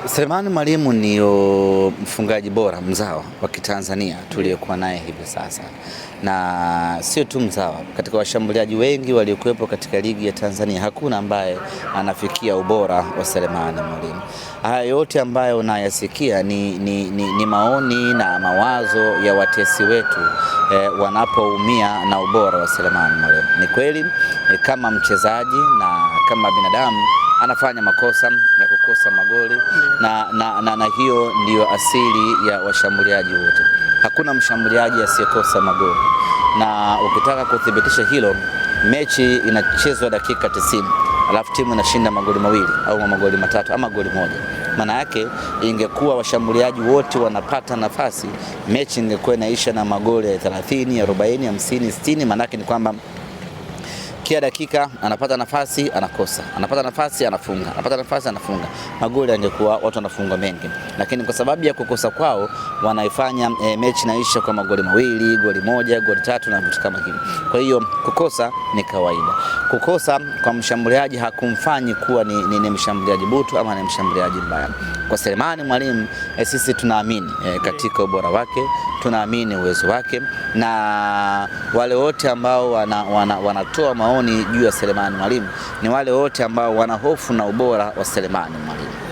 Selemani Mwalimu ni mfungaji bora mzawa wa Kitanzania tuliyekuwa naye hivi sasa, na sio tu mzawa. Katika washambuliaji wengi waliokuwepo katika ligi ya Tanzania hakuna ambaye anafikia ubora wa Selemani Mwalimu. Haya yote ambayo unayasikia ni maoni na mawazo ya watesi wetu wanapoumia na ubora wa Selemani Mwalimu. Ni kweli kama mchezaji na kama binadamu anafanya makosa ya kukosa magoli na hiyo ndiyo asili ya washambuliaji wote. Hakuna mshambuliaji asiyekosa magoli, na ukitaka kuthibitisha hilo, mechi inachezwa dakika 90 alafu timu inashinda magoli mawili au magoli matatu ama goli moja. Maana yake ingekuwa washambuliaji wote wanapata nafasi, mechi ingekuwa inaisha na magoli ya 30, 40, 50, 60. Maana yake ni kwamba kila dakika anapata nafasi anakosa, anapata nafasi anafunga, anapata nafasi anafunga. Magoli yangekuwa watu wanafunga mengi, lakini kwa sababu ya kukosa kwao wanaifanya mechi naisha kwa magoli mawili, goli moja, goli tatu na vitu kama hivi. Kwa hiyo kukosa ni kawaida. Kukosa kwa mshambuliaji hakumfanyi kuwa ni mshambuliaji butu ama ni mshambuliaji mbaya. Kwa Selemani Mwalimu sisi tunaamini katika ubora wake, tunaamini uwezo wake, na wale wote ambao wanatoa maoni juu ya Selemani Mwalimu ni wale wote ambao wana hofu na ubora wa Selemani Mwalimu.